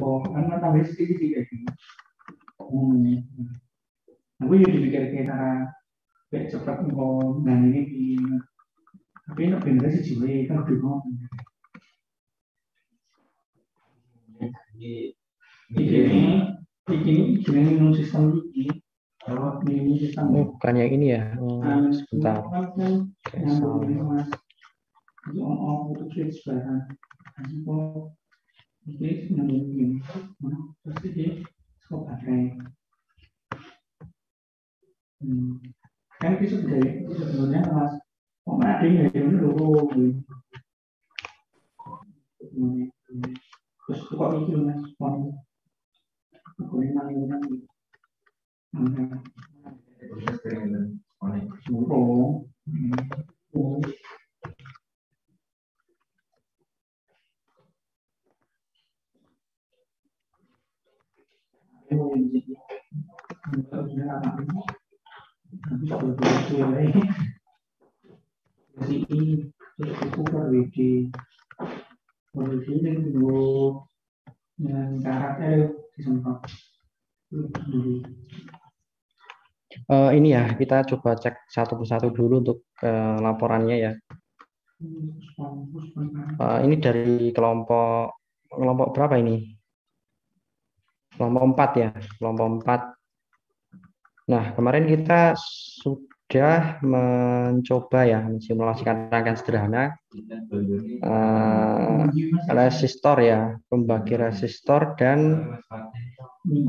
Oh, karena tambah sedikit kayak gitu. Aku juga dipikir kayak cepat mau dan ini tapi ini bener sih juga kan bingung. Ini minum sistem ini. Kalau ini sistem. Oh, bukan yang ini ya. Oh, sebentar. Untuk switch barang. Ini nyambung ini. Pasti dia skop baterai. Kan itu sebenarnya mas. Oh, ada yang dulu. Terus kok itu mas. Ini ya, kita coba cek satu persatu dulu untuk laporannya ya. Ini dari kelompok berapa ini? Kelompok 4 ya, kelompok 4. Nah, kemarin kita sudah mencoba ya mensimulasikan rangkaian sederhana resistor ya, pembagi resistor dan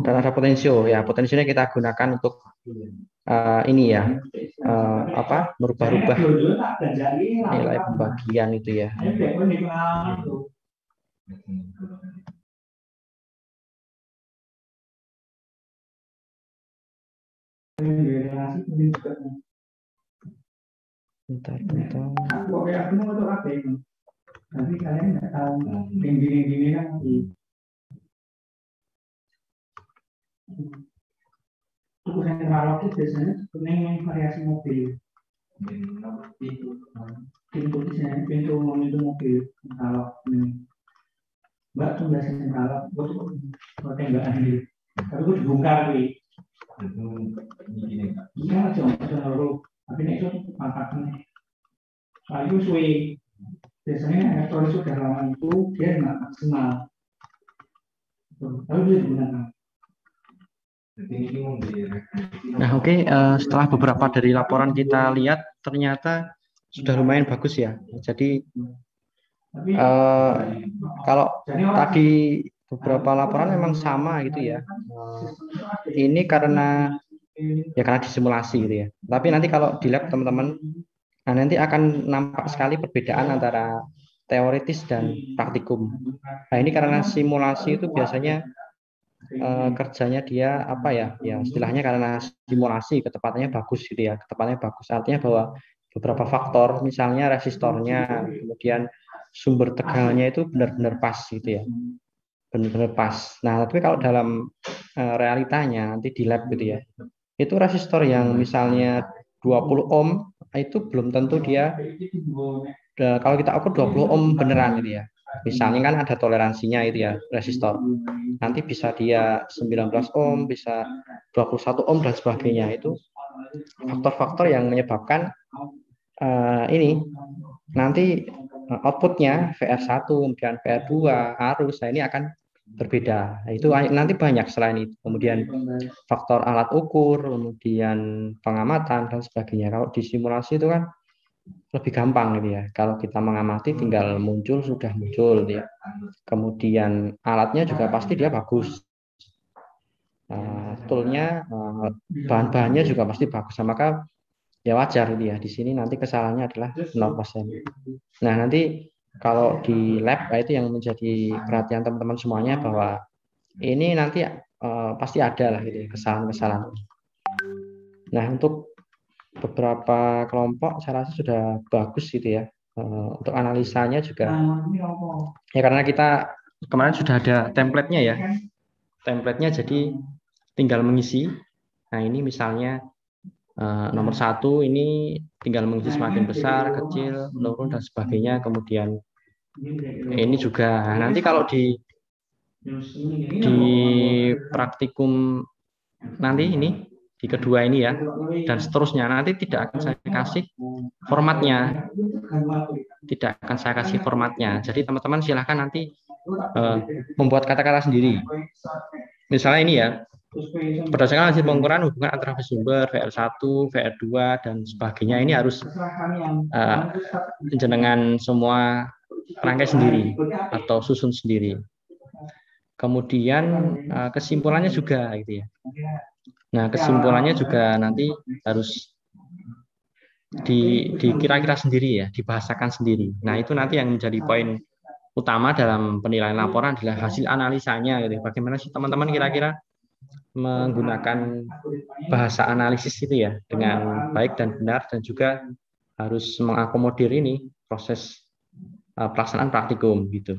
ada potensio ya. Potensionya kita gunakan untuk ini ya, merubah-rubah nilai pembagian itu ya. Bentar. Tapi kalian nggak tahu gini kan ukuran analog itu biasanya sebenarnya variasi mobil. Pintu mobil analog ini. Mbak tuh biasanya analog, gue tembakan ini. Tapi gue dibongkar nih. Iya, cuma lu. Tapi ini itu matakan. Soalnya itu suwi. Biasanya elektronik sudah lama itu dia nggak maksimal. Tapi dia digunakan. Nah, oke. Setelah beberapa dari laporan kita lihat, ternyata sudah lumayan bagus ya. Jadi kalau tadi beberapa laporan memang sama gitu ya. Ini karena disimulasi gitu ya. Tapi nanti kalau di lab teman-teman, nah nanti akan nampak sekali perbedaan antara teoritis dan praktikum. Nah ini karena simulasi itu biasanya kerjanya dia apa ya? Ya istilahnya karena simulasi ketepatannya bagus gitu ya. Ketepatannya bagus artinya bahwa beberapa faktor, misalnya resistornya, kemudian sumber tegangannya itu benar-benar pas gitu ya. Benar-benar pas. Nah, tapi kalau dalam realitanya nanti di lab gitu ya. Itu resistor yang misalnya 20 ohm itu belum tentu dia kalau kita ukur 20 ohm beneran gitu ya. Misalnya kan ada toleransinya itu ya resistor. Nanti bisa dia 19 ohm, bisa 21 ohm dan sebagainya. Itu faktor-faktor yang menyebabkan ini nanti outputnya VR1 kemudian VR2 arus. Nah ini akan berbeda. Nah, itu nanti banyak selain itu. Kemudian faktor alat ukur, kemudian pengamatan dan sebagainya. Kalau di simulasi itu kan lebih gampang gitu ya. Kalau kita mengamati tinggal sudah muncul gitu ya. Kemudian alatnya juga pasti dia bagus. Toolnya, bahan-bahannya juga pasti bagus. Maka ya wajar gitu ya. Di sini nanti kesalahannya adalah 0%. Nah, nanti kalau di lab itu yang menjadi perhatian teman-teman semuanya bahwa ini nanti pasti ada lah gitu kesalahan-kesalahan. Nah, untuk beberapa kelompok saya rasa sudah bagus gitu ya. Untuk analisanya juga ya karena kita kemarin sudah ada template-nya ya. Template-nya jadi tinggal mengisi. Nah, ini misalnya nomor 1 ini tinggal mengisi semakin besar, kecil, menurun dan sebagainya. Kemudian ini juga nanti kalau di di praktikum nanti ini di kedua ini ya, dan seterusnya nanti tidak akan saya kasih formatnya, Jadi teman-teman silahkan nanti membuat kata-kata sendiri. Misalnya ini ya, berdasarkan hasil pengukuran hubungan antara sumber VR1, VR2 dan sebagainya ini harus jenengan semua rangkai sendiri atau susun sendiri. Kemudian kesimpulannya juga gitu ya. Nah, kesimpulannya juga nanti harus dikira-kira sendiri ya, dibahasakan sendiri. Nah, itu nanti yang menjadi poin utama dalam penilaian laporan adalah hasil analisanya gitu. Bagaimana sih teman-teman kira-kira menggunakan bahasa analisis itu ya dengan baik dan benar, dan juga harus mengakomodir ini proses pelaksanaan praktikum gitu.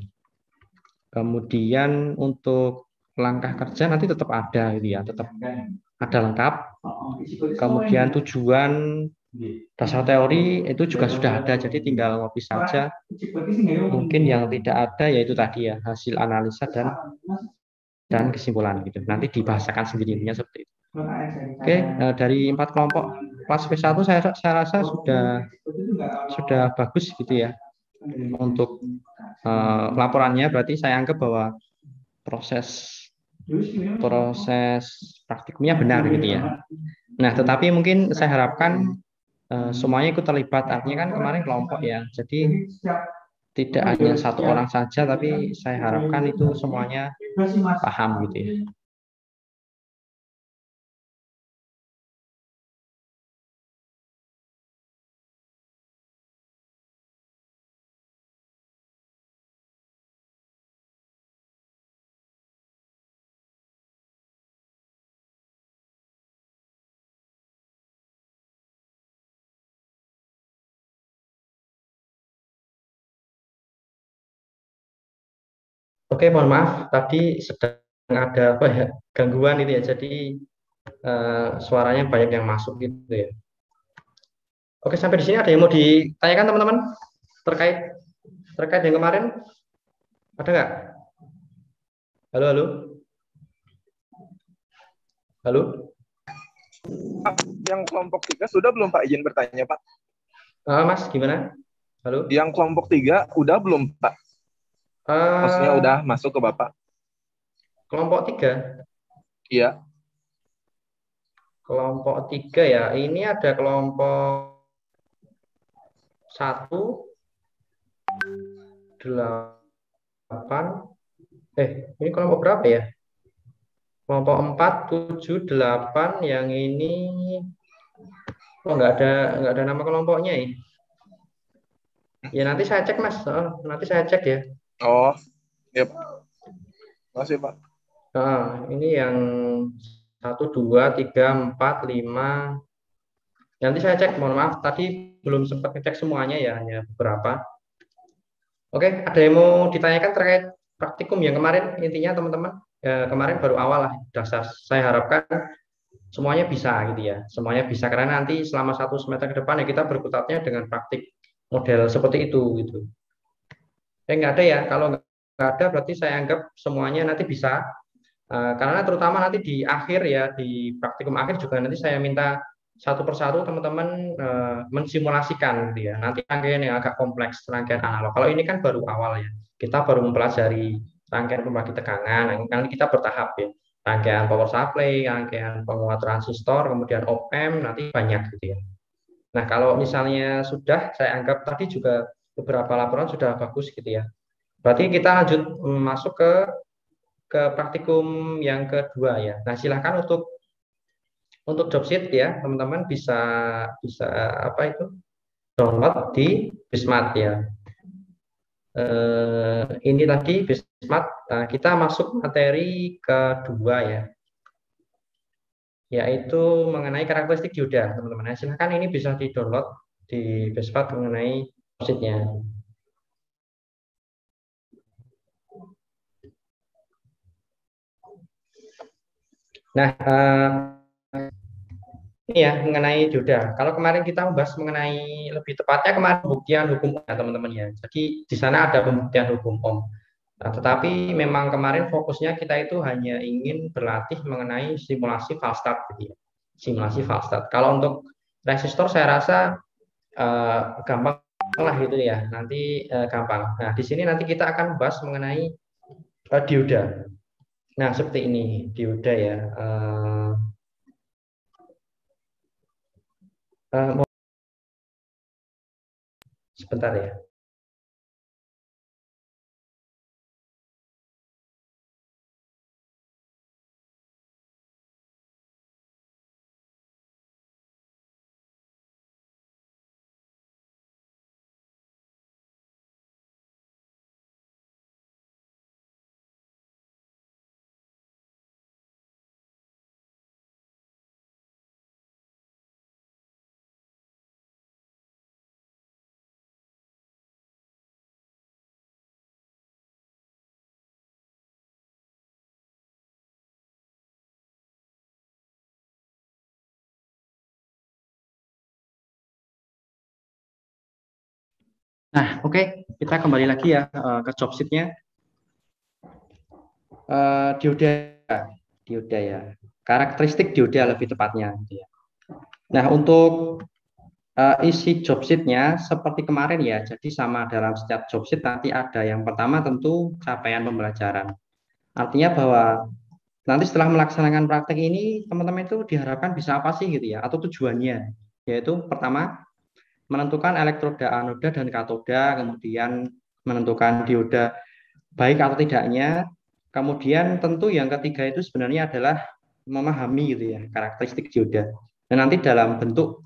Kemudian untuk langkah kerja nanti tetap ada gitu ya, tetap ada lengkap. Kemudian tujuan dasar teori itu juga sudah ada, jadi tinggal ngopi saja. Mungkin yang tidak ada yaitu tadi ya hasil analisa dan kesimpulan gitu. Nanti dibahasakan sendirinya seperti itu. Oke, dari 4 kelompok kelas V1 saya rasa sudah bagus gitu ya untuk laporannya. Berarti saya anggap bahwa proses praktikumnya benar gitu ya. Nah, tetapi mungkin saya harapkan semuanya ikut terlibat. Artinya kan kemarin kelompok ya, jadi tidak hanya satu orang saja, tapi saya harapkan itu semuanya paham gitu ya. Oke, mohon maaf, tadi sedang ada apa ya, gangguan itu ya, jadi suaranya banyak yang masuk gitu ya. Oke, sampai di sini ada yang mau ditanyakan teman-teman terkait yang kemarin? Ada nggak? Halo, halo, halo. Yang kelompok 3 sudah belum Pak, izin bertanya Pak? Mas, gimana? Halo. Yang kelompok 3 udah belum Pak? Maksudnya udah masuk ke Bapak? Kelompok 3? Iya. Kelompok 3 ya. Ini ada kelompok 1, 8. Ini kelompok berapa ya? Kelompok 4, 7, 8. Yang ini nggak ada nama kelompoknya ya. Ya nanti saya cek Mas. Nanti saya cek ya. Oh, ya Pak. Makasih Pak. Ini yang 1, 2, 3, 4, 5. Nanti saya cek, mohon maaf tadi belum sempat ngecek semuanya ya, hanya beberapa. Oke, ada yang mau ditanyakan terkait praktikum yang kemarin? Intinya teman-teman, kemarin baru awal lah dasar. Saya harapkan semuanya bisa gitu ya, semuanya bisa, karena nanti selama 1 semester ke depan ya kita berkutatnya dengan praktik model seperti itu gitu. Nggak ada ya, kalau nggak ada berarti saya anggap semuanya nanti bisa, karena terutama nanti di akhir ya, di praktikum akhir juga nanti saya minta satu persatu teman-teman mensimulasikan gitu ya, nanti rangkaian yang agak kompleks, rangkaian analog. Kalau ini kan baru awal ya, kita baru mempelajari rangkaian pembagi tegangan, nanti kita bertahap ya, rangkaian power supply, rangkaian penguat transistor, kemudian op-amp, nanti banyak gitu ya. Nah, kalau misalnya sudah, saya anggap tadi juga beberapa laporan sudah bagus gitu ya. Berarti kita lanjut masuk ke praktikum yang kedua ya. Nah, silahkan untuk dropsheet ya, teman-teman bisa apa itu download di Bismart ya. Ini tadi Bismart. Nah, kita masuk materi kedua ya, yaitu mengenai karakteristik dioda, teman-teman. Nah, silahkan ini bisa di-download di Bismart mengenai dropsheetnya. Nah, ini ya mengenai dioda. Kalau kemarin kita membahas mengenai lebih tepatnya kemarin pembuktian hukum Ohm ya teman-teman ya. Jadi di sana ada pembuktian hukum Ohm. Nah, tetapi memang kemarin fokusnya kita itu hanya ingin berlatih mengenai simulasi fast start gitu ya. Simulasi fast start. Kalau untuk resistor saya rasa gampang lah gitu ya. Nanti gampang. Nah, di sini nanti kita akan bahas mengenai dioda. Nah, seperti ini dioda ya. Sebentar ya. Nah, oke, kita kembali lagi ya ke job sheet-nya. Dioda, dioda ya. Karakteristik dioda lebih tepatnya. Gitu ya. Nah, untuk isi job sheet-nya seperti kemarin ya. Jadi sama dalam setiap job sheet nanti ada yang pertama tentu capaian pembelajaran. Artinya bahwa nanti setelah melaksanakan praktek ini teman-teman itu diharapkan bisa apa sih gitu ya, atau tujuannya. Yaitu pertama menentukan elektroda anoda dan katoda, kemudian menentukan dioda baik atau tidaknya. Kemudian tentu yang ketiga itu sebenarnya adalah memahami gitu ya karakteristik dioda. Dan nanti dalam bentuk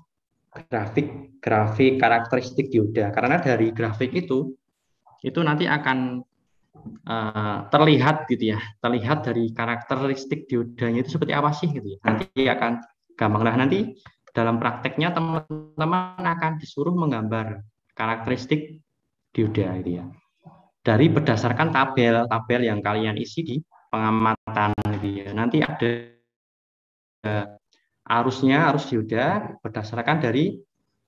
grafik karakteristik dioda. Karena dari grafik itu nanti akan terlihat gitu ya, terlihat dari karakteristik diodanya itu seperti apa sih gitu ya. Nanti akan gampang lah, nanti dalam prakteknya teman-teman akan disuruh menggambar karakteristik dioda gitu ya. Dari berdasarkan tabel yang kalian isi di pengamatan gitu ya. Nanti ada arus dioda berdasarkan dari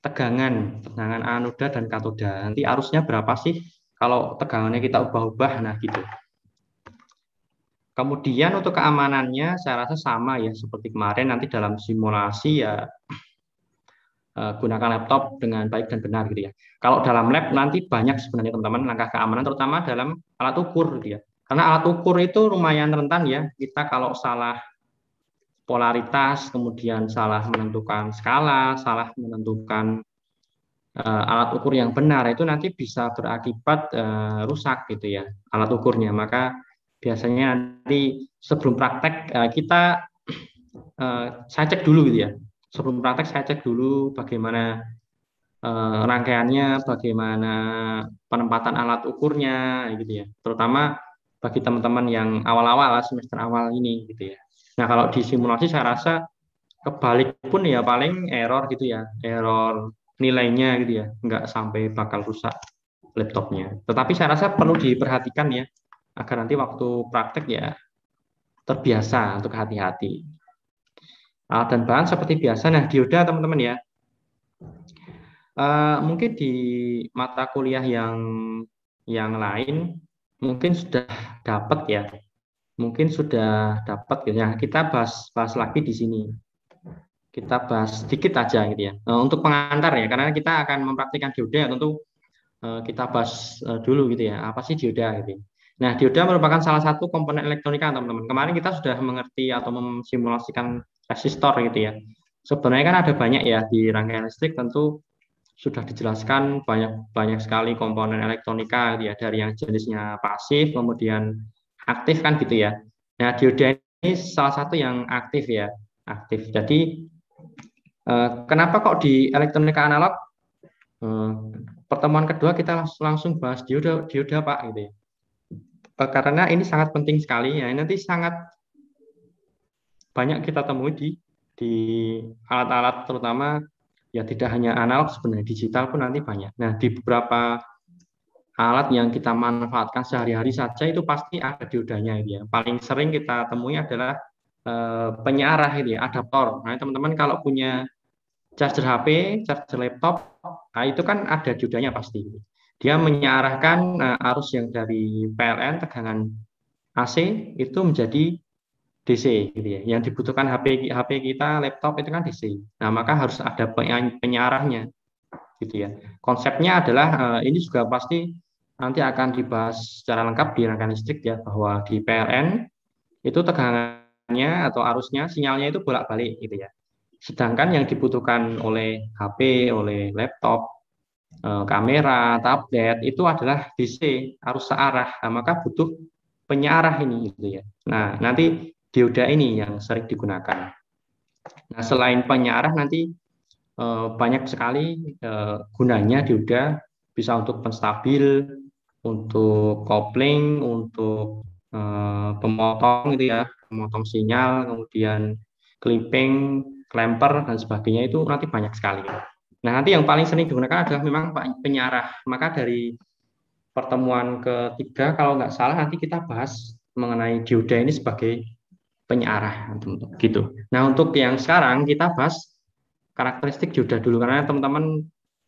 tegangan anoda dan katoda. Nanti arusnya berapa sih kalau tegangannya kita ubah-ubah, nah gitu. Kemudian untuk keamanannya saya rasa sama ya seperti kemarin, nanti dalam simulasi ya gunakan laptop dengan baik dan benar gitu ya. Kalau dalam lab nanti banyak sebenarnya teman-teman langkah keamanan, terutama dalam alat ukur gitu ya. Karena alat ukur itu lumayan rentan ya, kita kalau salah polaritas, kemudian salah menentukan skala, salah menentukan alat ukur yang benar, itu nanti bisa berakibat rusak gitu ya alat ukurnya. Maka biasanya nanti sebelum praktek kita saya cek dulu gitu ya. Sebelum praktek saya cek dulu bagaimana rangkaiannya, bagaimana penempatan alat ukurnya gitu ya. Terutama bagi teman-teman yang awal-awal semester awal ini gitu ya. Nah, kalau di simulasi saya rasa kebalik pun ya paling error gitu ya, error nilainya gitu ya, nggak sampai bakal rusak laptopnya. Tetapi saya rasa perlu diperhatikan ya, agar nanti waktu praktek ya terbiasa untuk hati-hati. Alat dan bahan seperti biasa. Nah, dioda teman-teman ya, mungkin di mata kuliah yang lain mungkin sudah dapat ya, mungkin sudah dapat gitu ya. Kita bahas lagi di sini. Kita bahas sedikit aja gitu ya. Untuk pengantar ya, karena kita akan mempraktikkan dioda tentu kita bahas dulu gitu ya. Apa sih dioda gitu. Nah, dioda merupakan salah satu komponen elektronika teman-teman. Kemarin kita sudah mengerti atau memsimulasikan resistor gitu ya. Sebenarnya kan ada banyak ya di rangkaian listrik, tentu sudah dijelaskan banyak sekali komponen elektronika gitu ya, dari yang jenisnya pasif kemudian aktif kan gitu ya. Nah, dioda ini salah satu yang aktif ya, aktif. Jadi kenapa kok di elektronika analog pertemuan kedua kita langsung bahas dioda Pak gitu ya. Karena ini sangat penting sekali ya, nanti sangat banyak kita temui di alat-alat, terutama ya tidak hanya analog, sebenarnya digital pun nanti banyak. Nah, di beberapa alat yang kita manfaatkan sehari-hari saja itu pasti ada diodanya gitu ya. Paling sering kita temui adalah penyarah gitu ya, adaptor. Nah, teman-teman kalau punya charger HP, charger laptop, nah itu kan ada diodanya pasti. Dia mengarahkan arus yang dari PLN tegangan AC itu menjadi DC gitu ya. Yang dibutuhkan HP kita, laptop itu kan DC. Nah, maka harus ada penyarahnya gitu ya. Konsepnya adalah ini juga pasti nanti akan dibahas secara lengkap di rangkaian listrik ya, bahwa di PLN itu tegangannya atau arusnya, sinyalnya itu bolak-balik gitu ya. Sedangkan yang dibutuhkan oleh HP, oleh laptop, kamera, tablet itu adalah DC, arus searah. Nah, maka butuh penyarah ini gitu ya. Nah, nanti dioda ini yang sering digunakan. Nah, selain penyarah nanti banyak sekali gunanya dioda, bisa untuk penstabil, untuk kopling, untuk pemotong gitu ya, pemotong sinyal, kemudian clipping, clamper dan sebagainya, itu nanti banyak sekali. Nah, nanti yang paling sering digunakan adalah memang penyarah. Maka dari pertemuan ketiga kalau nggak salah nanti kita bahas mengenai dioda ini sebagai penyarah gitu. Nah, untuk yang sekarang kita bahas karakteristik dioda dulu, karena teman-teman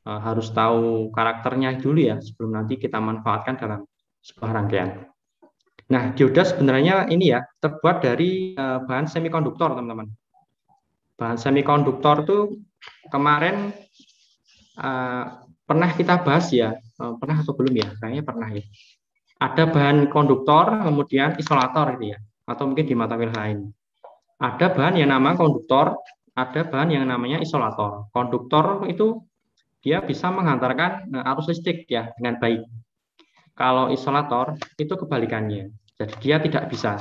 harus tahu karakternya dulu ya sebelum nanti kita manfaatkan dalam sebuah rangkaian. Nah, dioda sebenarnya ini ya terbuat dari bahan semikonduktor, teman-teman. Bahan semikonduktor tuh kemarin pernah kita bahas ya, pernah atau belum ya? Kayaknya pernah ya. Ada bahan konduktor, kemudian isolator gitu ya, atau mungkin di mata kuliah lain. Ada bahan yang nama konduktor, ada bahan yang namanya isolator. Konduktor itu dia bisa menghantarkan arus listrik ya dengan baik. Kalau isolator itu kebalikannya, jadi dia tidak bisa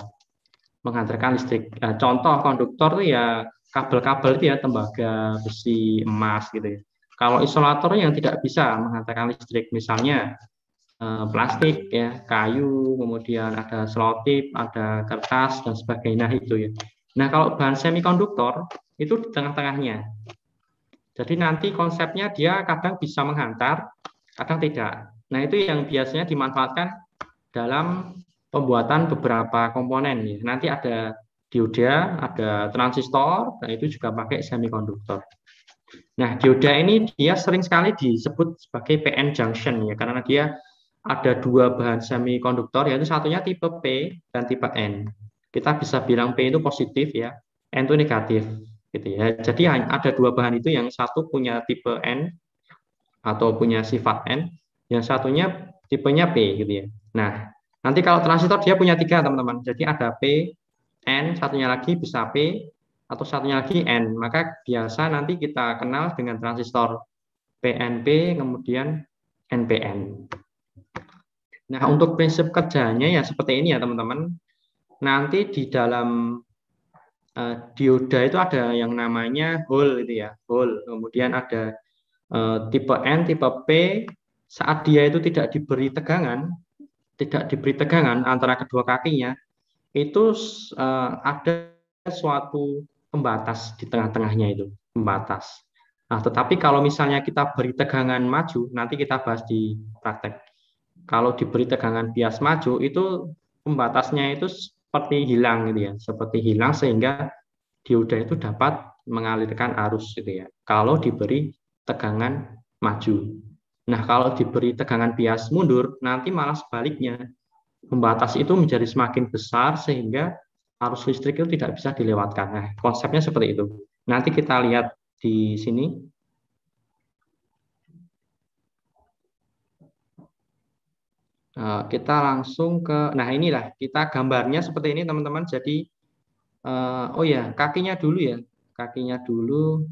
menghantarkan listrik. Nah, contoh konduktor itu ya kabel-kabel itu ya, tembaga, besi, emas gitu ya. Kalau isolator yang tidak bisa menghantarkan listrik, misalnya plastik ya, kayu, kemudian ada selotip, ada kertas dan sebagainya itu ya. Nah, kalau bahan semikonduktor itu di tengah-tengahnya. Jadi nanti konsepnya dia kadang bisa menghantar, kadang tidak. Nah, itu yang biasanya dimanfaatkan dalam pembuatan beberapa komponen ya. Nanti ada dioda, ada transistor, dan itu juga pakai semikonduktor. Nah, dioda ini dia sering sekali disebut sebagai PN junction ya, karena dia ada dua bahan semikonduktor, yaitu satunya tipe P dan tipe N. Kita bisa bilang P itu positif ya, N itu negatif gitu ya. Jadi ada dua bahan itu, yang satu punya tipe N atau punya sifat N, yang satunya tipenya P gitu ya. Nah, nanti kalau transistor dia punya tiga, teman-teman. Jadi ada P, N, satunya lagi bisa P, atau satunya lagi N. Maka biasa nanti kita kenal dengan transistor PNP, kemudian NPN. Nah, untuk prinsip kerjanya ya seperti ini ya, teman-teman. Nanti di dalam dioda itu ada yang namanya hole itu ya, hole. Kemudian ada tipe N, tipe P. Saat dia itu tidak diberi tegangan antara kedua kakinya, itu ada suatu pembatas di tengah-tengahnya itu, pembatas. Nah, tetapi kalau misalnya kita beri tegangan maju, nanti kita bahas di praktek. Kalau diberi tegangan bias maju, itu pembatasnya itu seperti hilang gitu ya, seperti hilang, sehingga dioda itu dapat mengalirkan arus gitu ya. Kalau diberi tegangan maju. Nah, kalau diberi tegangan bias mundur, nanti malah sebaliknya. Pembatas itu menjadi semakin besar sehingga arus listrik itu tidak bisa dilewatkan. Nah, konsepnya seperti itu. Nanti kita lihat di sini. Kita langsung ke, nah inilah kita gambarnya seperti ini, teman-teman. Jadi oh ya, kakinya dulu ya, kakinya dulu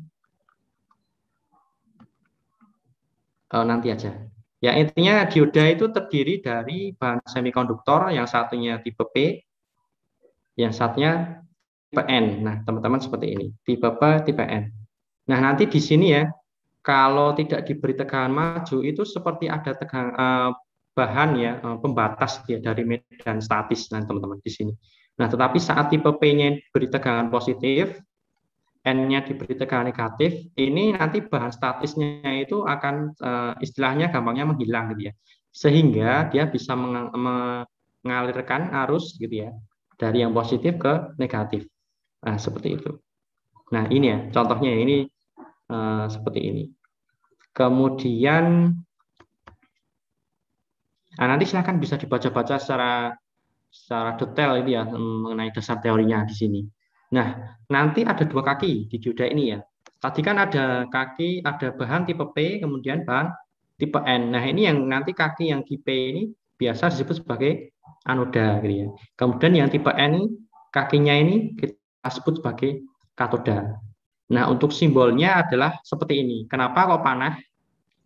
nanti aja ya. Intinya dioda itu terdiri dari bahan semikonduktor, yang satunya tipe P, yang satunya tipe N. Nah, teman-teman seperti ini, tipe P, tipe N. Nah, nanti di sini ya, kalau tidak diberi tegangan maju itu seperti ada bahan ya, pembatas ya dari medan statis, nah teman-teman di sini. Nah, tetapi saat tipe P-nya diberi tegangan positif, N-nya diberi tegangan negatif, ini nanti bahan statisnya itu akan istilahnya gampangnya menghilang gitu ya. Sehingga dia bisa mengalirkan arus gitu ya, dari yang positif ke negatif. Nah, seperti itu. Nah, ini ya contohnya, ini seperti ini. Kemudian Nah, nanti silahkan bisa dibaca-baca secara detail ini ya mengenai dasar teorinya di sini. Nah, nanti ada dua kaki di dioda ini ya. Tadi kan ada kaki, ada bahan tipe P, kemudian bahan tipe N. Nah, ini yang nanti kaki yang tipe ini biasa disebut sebagai anoda gitu ya. Kemudian yang tipe N kakinya ini kita sebut sebagai katoda. Nah, untuk simbolnya adalah seperti ini. Kenapa kok panah?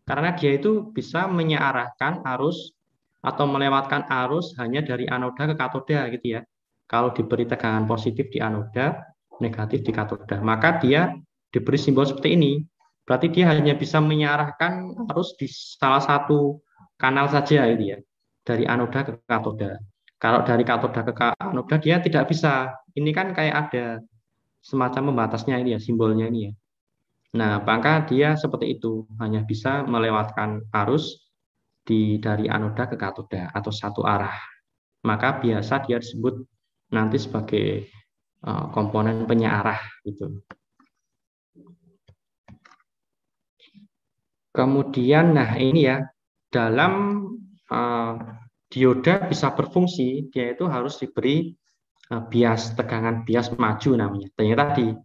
Karena dia itu bisa menyearahkan arus atau melewatkan arus hanya dari anoda ke katoda gitu ya. Kalau diberi tegangan positif di anoda, negatif di katoda, maka dia diberi simbol seperti ini. Berarti dia hanya bisa menyearahkan arus di salah satu kanal saja gitu ya, dari anoda ke katoda. Kalau dari katoda ke anoda dia tidak bisa. Ini kan kayak ada semacam pembatasnya ini ya, simbolnya ini ya. Nah, maka dia seperti itu, hanya bisa melewatkan arus dari anoda ke katoda atau satu arah. Maka biasa dia disebut nanti sebagai komponen penyearah gitu. Kemudian, nah ini ya, dalam dioda bisa berfungsi, dia itu harus diberi bias, tegangan bias maju namanya. Ternyata di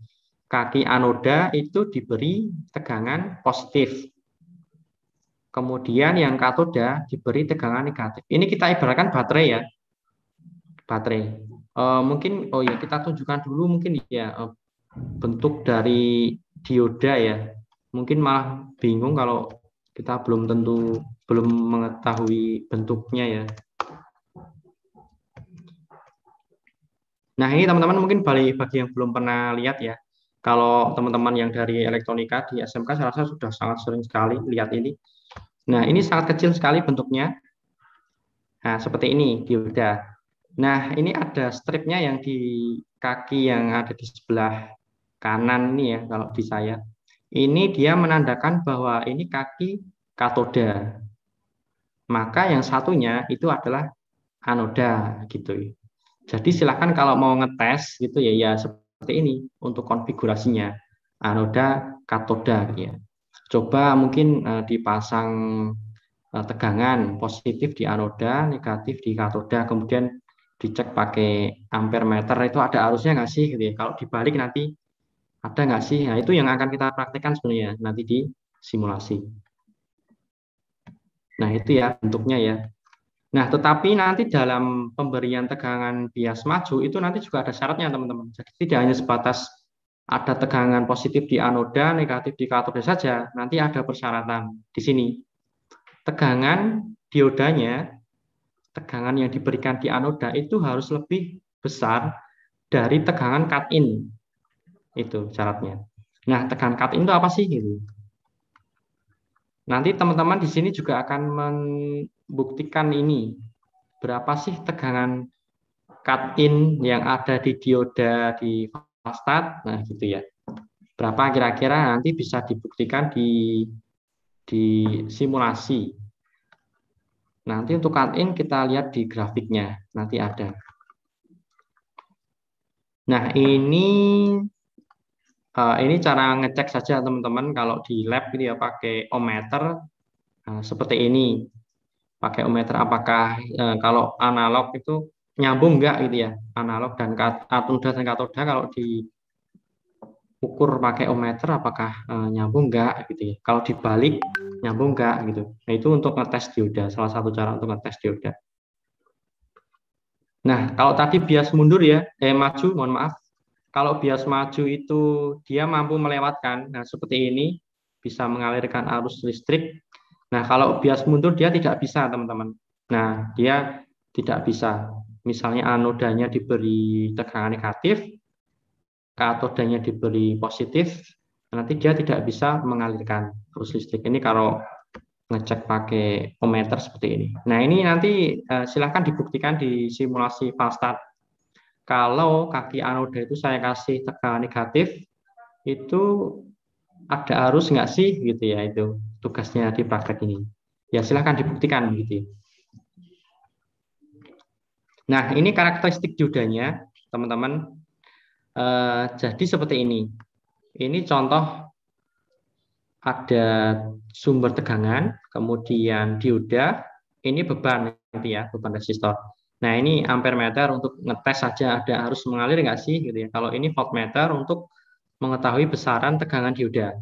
kaki anoda itu diberi tegangan positif. Kemudian yang katoda diberi tegangan negatif. Ini kita ibaratkan baterai ya, baterai. Mungkin, oh ya kita tunjukkan dulu mungkin ya bentuk dari dioda ya. Mungkin malah bingung kalau kita belum mengetahui bentuknya ya. Nah ini teman-teman mungkin bagi yang belum pernah lihat ya. Kalau teman-teman yang dari elektronika di SMK saya rasa sudah sangat sering sekali lihat ini. Nah ini sangat kecil sekali bentuknya. Nah seperti ini dioda. Nah ini ada stripnya yang di kaki yang ada di sebelah kanan ini ya kalau di saya. Ini dia menandakan bahwa ini kaki katoda. Maka yang satunya itu adalah anoda gitu. Jadi silakan kalau mau ngetes gitu ya seperti ini untuk konfigurasinya anoda katoda gitu ya. Coba mungkin dipasang tegangan positif di anoda, negatif di katoda, kemudian dicek pakai ampere meter itu ada arusnya nggak sih gitu ya. Kalau dibalik nanti ada nggak sih? Nah itu yang akan kita praktekkan sebenarnya nanti di simulasi. Nah itu ya bentuknya ya. Nah, tetapi nanti dalam pemberian tegangan bias maju itu nanti juga ada syaratnya, teman-teman. Jadi tidak hanya sebatas ada tegangan positif di anoda, negatif di katoda saja, nanti ada persyaratan di sini. Tegangan diodanya, tegangan yang diberikan di anoda itu harus lebih besar dari tegangan cut-in. Itu syaratnya. Nah, tegangan cut-in itu apa sih? Gitu. Nanti teman-teman di sini juga akan membuktikan ini. Berapa sih tegangan cut-in yang ada di dioda di fast-start? Nah, gitu ya. Berapa kira-kira nanti bisa dibuktikan di simulasi. Nanti untuk cut-in kita lihat di grafiknya, nanti ada. Nah, ini cara ngecek saja teman-teman kalau di lab gitu ya pakai ohmmeter. Nah, seperti ini. Pakai ohmmeter apakah kalau analog itu nyambung enggak gitu ya. Analog dan anoda dan katoda kalau diukur pakai ohmmeter apakah nyambung enggak gitu ya. Kalau dibalik nyambung enggak gitu. Nah, itu untuk ngetes dioda, salah satu cara untuk ngetes dioda. Nah, kalau tadi bias mundur ya, maju, mohon maaf. Kalau bias maju itu dia mampu melewatkan, nah seperti ini bisa mengalirkan arus listrik. Nah, kalau bias mundur dia tidak bisa, teman-teman. Nah, dia tidak bisa. Misalnya anodanya diberi tegangan negatif, katodanya diberi positif, nanti dia tidak bisa mengalirkan arus listrik. Ini kalau ngecek pakai ohmmeter seperti ini. Nah, ini nanti silahkan dibuktikan di simulasi fast start. Kalau kaki anoda itu saya kasih tegangan negatif, itu ada arus nggak sih gitu ya, itu tugasnya di praktek ini. Ya silahkan dibuktikan gitu. Nah ini karakteristik diodanya teman-teman. Jadi seperti ini. Ini contoh ada sumber tegangan, kemudian dioda, ini beban gitu ya, beban resistor. Nah, ini ampere meter untuk ngetes saja ada arus mengalir nggak sih gitu ya. Kalau ini voltmeter untuk mengetahui besaran tegangan dioda.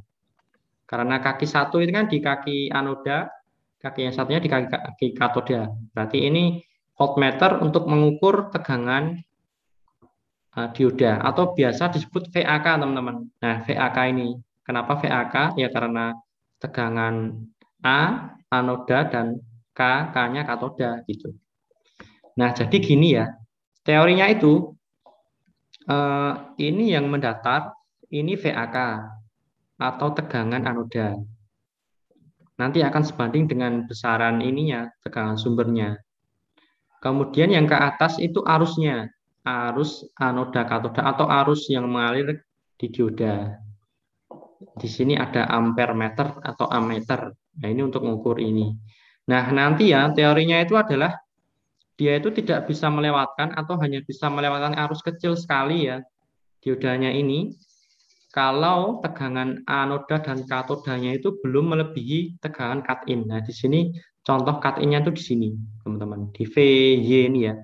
Karena kaki satu itu kan di kaki anoda, kaki yang satunya di kaki katoda. Berarti ini voltmeter untuk mengukur tegangan dioda atau biasa disebut VAK, teman-teman. Nah, VAK ini kenapa VAK? Ya karena tegangan A anoda dan K-nya katoda gitu. Nah, jadi gini ya, teorinya itu ini yang mendatar, ini VAK atau tegangan anoda. Nanti akan sebanding dengan besaran ininya, tegangan sumbernya. Kemudian yang ke atas itu arusnya, arus anoda katoda atau arus yang mengalir di dioda. Di sini ada ampere meter atau ammeter. Nah, ini untuk mengukur ini. Nah, nanti ya teorinya itu adalah dia itu tidak bisa melewatkan atau hanya bisa melewatkan arus kecil sekali ya diodanya ini kalau tegangan anoda dan katodanya itu belum melebihi tegangan cut-in. Nah, di sini contoh cut-in-nya itu di sini, teman-teman, di VY ini ya.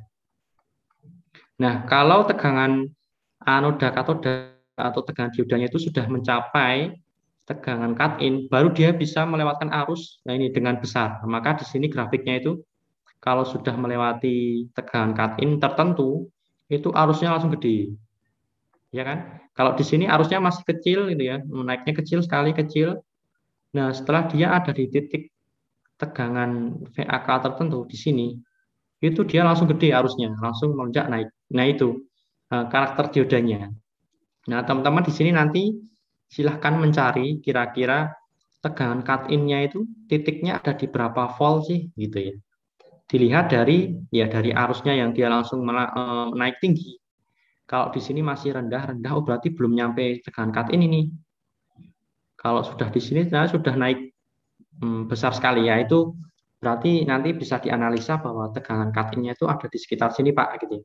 Nah, kalau tegangan anoda katoda atau tegangan diodanya itu sudah mencapai tegangan cut-in, baru dia bisa melewatkan arus. Nah, ini dengan besar. Maka di sini grafiknya itu kalau sudah melewati tegangan cut-in tertentu, itu arusnya langsung gede. Ya kan? Kalau di sini arusnya masih kecil gitu ya, naiknya kecil sekali kecil. Nah, setelah dia ada di titik tegangan VAK tertentu di sini, itu dia langsung gede arusnya, langsung melonjak naik. Nah, itu karakter diodanya. Nah, teman-teman di sini nanti silahkan mencari kira-kira tegangan cut-in-nya itu titiknya ada di berapa volt sih gitu ya. Dilihat dari arusnya yang dia langsung naik tinggi. Kalau di sini masih rendah, oh berarti belum nyampe tegangan cut-in ini. Kalau sudah di sini sudah naik besar sekali ya, itu berarti nanti bisa dianalisa bahwa tegangan cut-in-nya itu ada di sekitar sini Pak gitu.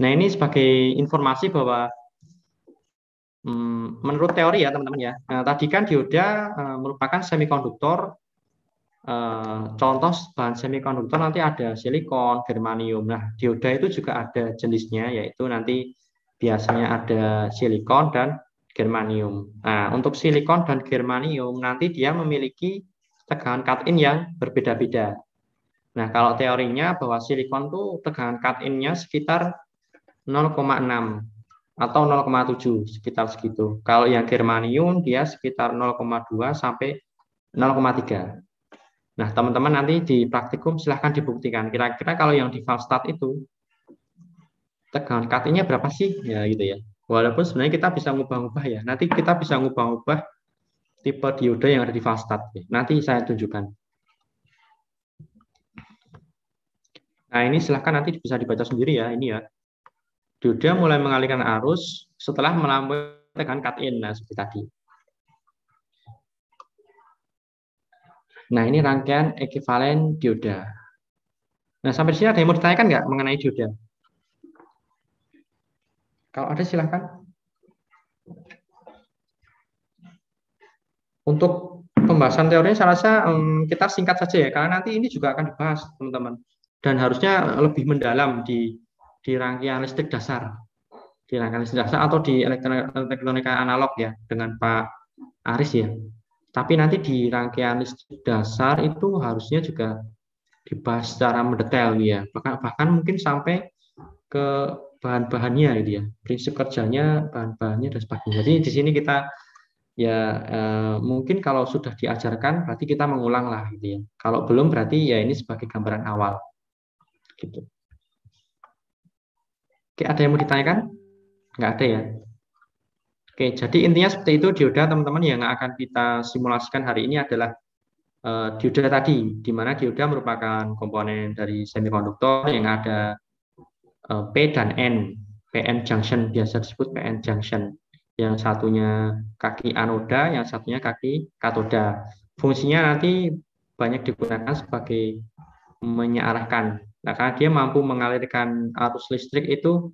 Nah, ini sebagai informasi bahwa menurut teori ya teman-teman ya. Nah, tadi kan dioda merupakan semikonduktor. Contoh bahan semikonduktor nanti ada silikon, germanium. Nah, dioda itu juga ada jenisnya, yaitu nanti biasanya ada silikon dan germanium. Nah, untuk silikon dan germanium nanti dia memiliki tegangan cut-in yang berbeda-beda. Nah, kalau teorinya bahwa silikon tuh tegangan cut-in-nya sekitar 0,6 atau 0,7 sekitar segitu. Kalau yang germanium dia sekitar 0,2 sampai 0,3. Nah, teman-teman nanti di praktikum silahkan dibuktikan. Kira-kira kalau yang di Valstad itu tegangan cut-in-nya berapa sih? Ya gitu ya. Walaupun sebenarnya kita bisa ngubah-ngubah ya. Nanti kita bisa ngubah-ngubah tipe dioda yang ada di Valstad. Nanti saya tunjukkan. Nah, ini silahkan nanti bisa dibaca sendiri ya. Ini ya. Dioda mulai mengalirkan arus setelah melampaui tegangan cut-in. Nah, seperti tadi. Nah, ini rangkaian ekuivalen dioda. Nah, sampai sini ada yang mau ditanyakan nggak mengenai dioda? Kalau ada silahkan. Untuk pembahasan teorinya saya rasa kita singkat saja ya, karena nanti ini juga akan dibahas teman-teman. Dan harusnya lebih mendalam di rangkaian listrik dasar. Di rangkaian listrik dasar atau di elektronika analog ya, dengan Pak Aris ya. Tapi nanti di rangkaian listrik dasar itu harusnya juga dibahas secara mendetail ya. Bahkan mungkin sampai ke bahan-bahannya gitu ya, prinsip kerjanya, bahan-bahannya dan sebagainya. Jadi di sini kita ya mungkin kalau sudah diajarkan berarti kita mengulang lah gitu ya. Kalau belum berarti ya ini sebagai gambaran awal. Gitu. Oke, ada yang mau ditanyakan? Nggak ada ya? Oke, jadi intinya seperti itu dioda teman-teman yang akan kita simulasikan hari ini adalah dioda tadi, di mana dioda merupakan komponen dari semikonduktor yang ada P dan N, PN junction, biasa disebut PN junction. Yang satunya kaki anoda, yang satunya kaki katoda. Fungsinya nanti banyak digunakan sebagai menyearahkan. Nah, karena dia mampu mengalirkan arus listrik itu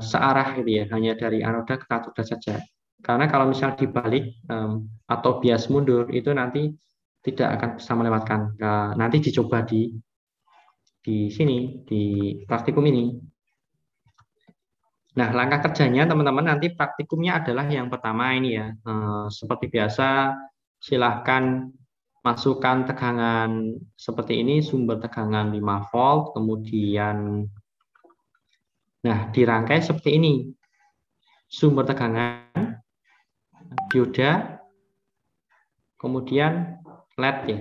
searah gitu ya, hanya dari anoda ke katoda saja. Karena kalau misal dibalik atau bias mundur itu nanti tidak akan bisa melewatkan. Nanti dicoba di di sini, di praktikum ini. Nah, langkah kerjanya teman-teman nanti praktikumnya adalah yang pertama ini ya. Seperti biasa, silahkan masukkan tegangan seperti ini, sumber tegangan 5 volt, kemudian nah dirangkai seperti ini. Sumber tegangan, dioda, kemudian LED ya.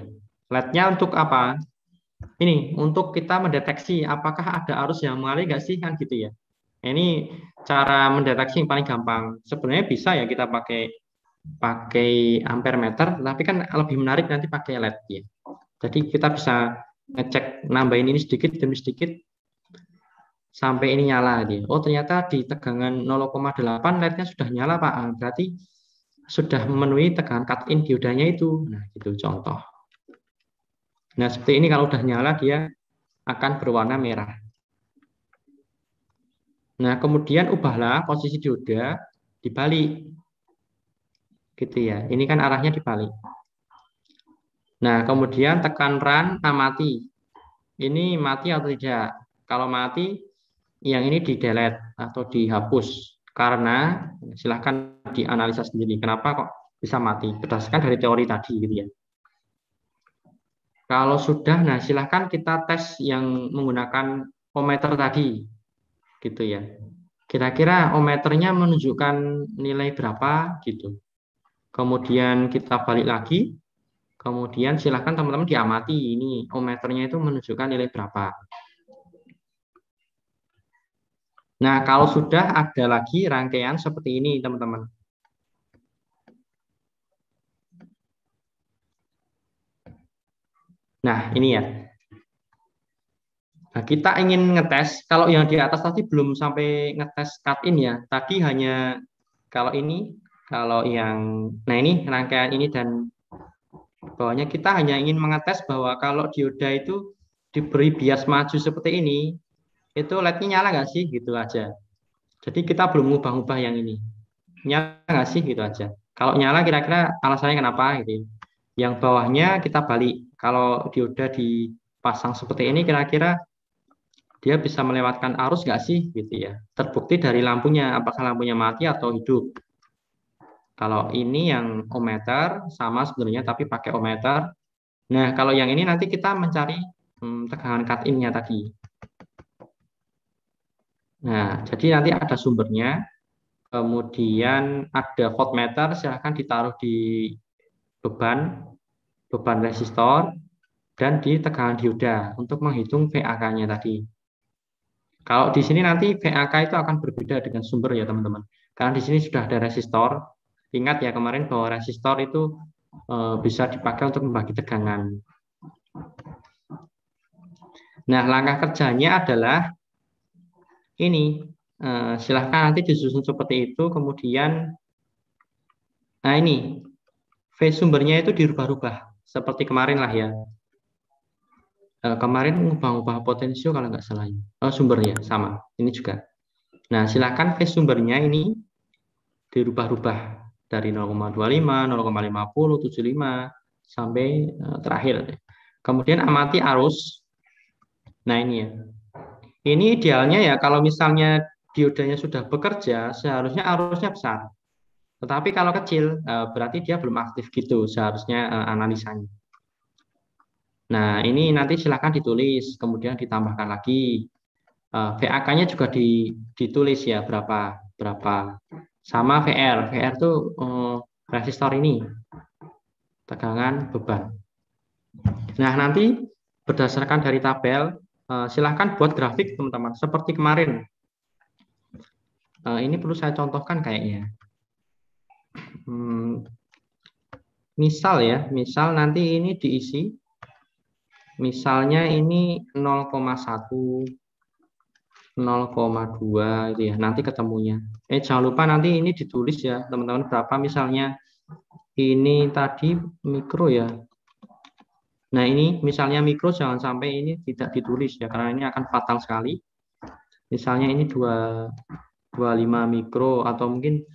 LED-nya untuk apa? Ini untuk kita mendeteksi apakah ada arus yang mengalir nggak sih, kan gitu ya. Ini cara mendeteksi yang paling gampang. Sebenarnya bisa ya kita pakai ampere meter, tapi kan lebih menarik nanti pakai LED ya. Jadi kita bisa ngecek, nambahin ini sedikit demi sedikit sampai ini nyala dia. Oh ternyata di tegangan 0,8 LED-nya sudah nyala Pak. Berarti sudah memenuhi tegangan cut-in diodanya itu. Nah gitu contoh. Nah seperti ini kalau udah nyala dia akan berwarna merah. Nah, kemudian ubahlah posisi dioda dibalik. Gitu ya. Ini kan arahnya dibalik. Nah, kemudian tekan run, amati. Ini mati atau tidak? Kalau mati, yang ini di-delete atau dihapus. Karena silahkan dianalisa sendiri. Kenapa kok bisa mati? Berdasarkan dari teori tadi gitu ya. Kalau sudah, nah silahkan kita tes yang menggunakan ohmmeter tadi. Gitu ya. Kira-kira ohmmeternya menunjukkan nilai berapa gitu. Kemudian kita balik lagi. Kemudian silahkan teman-teman diamati ini ohmmeternya itu menunjukkan nilai berapa. Nah, kalau sudah ada lagi rangkaian seperti ini teman-teman. Nah, ini ya. Nah, kita ingin ngetes, kalau yang di atas tadi belum sampai ngetes cut-in ya. Tadi hanya kalau ini, kalau yang, nah ini rangkaian ini dan bawahnya kita hanya ingin mengetes bahwa kalau dioda itu diberi bias maju seperti ini, itu LED-nya nyala nggak sih? Gitu aja. Jadi kita belum ngubah-ngubah yang ini. Nyala nggak sih? Gitu aja. Kalau nyala kira-kira alasannya kenapa? Gitu. Yang bawahnya kita balik. Kalau dioda dipasang seperti ini, kira-kira dia bisa melewatkan arus nggak sih gitu ya. Terbukti dari lampunya, apakah lampunya mati atau hidup. Kalau ini yang ohmmeter sama sebenarnya tapi pakai ohmmeter. Nah kalau yang ini nanti kita mencari tegangan cut-in-nya tadi. Nah jadi nanti ada sumbernya, kemudian ada voltmeter, silahkan ditaruh di beban resistor dan di tegangan dioda untuk menghitung VAK-nya tadi. Kalau di sini nanti VAK itu akan berbeda dengan sumber ya teman-teman. Karena di sini sudah ada resistor. Ingat ya kemarin bahwa resistor itu bisa dipakai untuk membagi tegangan. Nah langkah kerjanya adalah ini. Silahkan nanti disusun seperti itu. Kemudian, nah ini phase sumbernya itu dirubah-rubah. Seperti kemarin lah ya. Kemarin ngubah-ubah potensio kalau nggak salah. Sumbernya sama, ini juga. Nah, silakan phase sumbernya ini dirubah-rubah dari 0,25, 0,50, 75 sampai terakhir. Kemudian amati arus. Nah, ini ya. Ini idealnya ya kalau misalnya diodanya sudah bekerja, seharusnya arusnya besar. Tetapi kalau kecil, berarti dia belum aktif gitu seharusnya analisanya. Nah, ini nanti silakan ditulis, kemudian ditambahkan lagi. VAK-nya juga ditulis ya berapa sama VR. VR itu resistor ini tegangan beban. Nah, nanti berdasarkan dari tabel silakan buat grafik teman-teman seperti kemarin. Ini perlu saya contohkan kayaknya. Misal ya, misal nanti ini diisi. Misalnya ini 0,1, 0,2 itu ya, nanti ketemunya. Jangan lupa nanti ini ditulis ya, teman-teman berapa misalnya ini tadi mikro ya. Nah ini misalnya mikro jangan sampai ini tidak ditulis ya, karena ini akan fatal sekali. Misalnya ini 25 mikro atau mungkin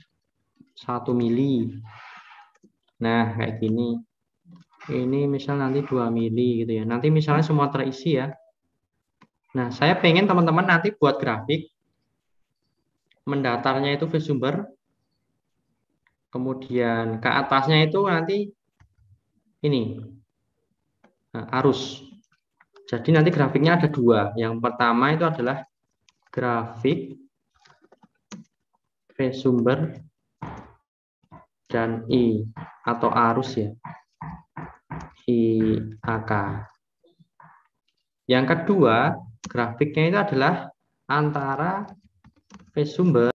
1 mili. Nah kayak gini. Ini misal nanti 2 mili gitu ya. Nanti misalnya semua terisi ya. Nah, saya pengen teman-teman nanti buat grafik. Mendatarnya itu V sumber. Kemudian ke atasnya itu nanti ini arus. Jadi nanti grafiknya ada dua. Yang pertama itu adalah grafik V sumber dan I atau arus ya. IAK. Yang kedua, grafiknya itu adalah antara V sumber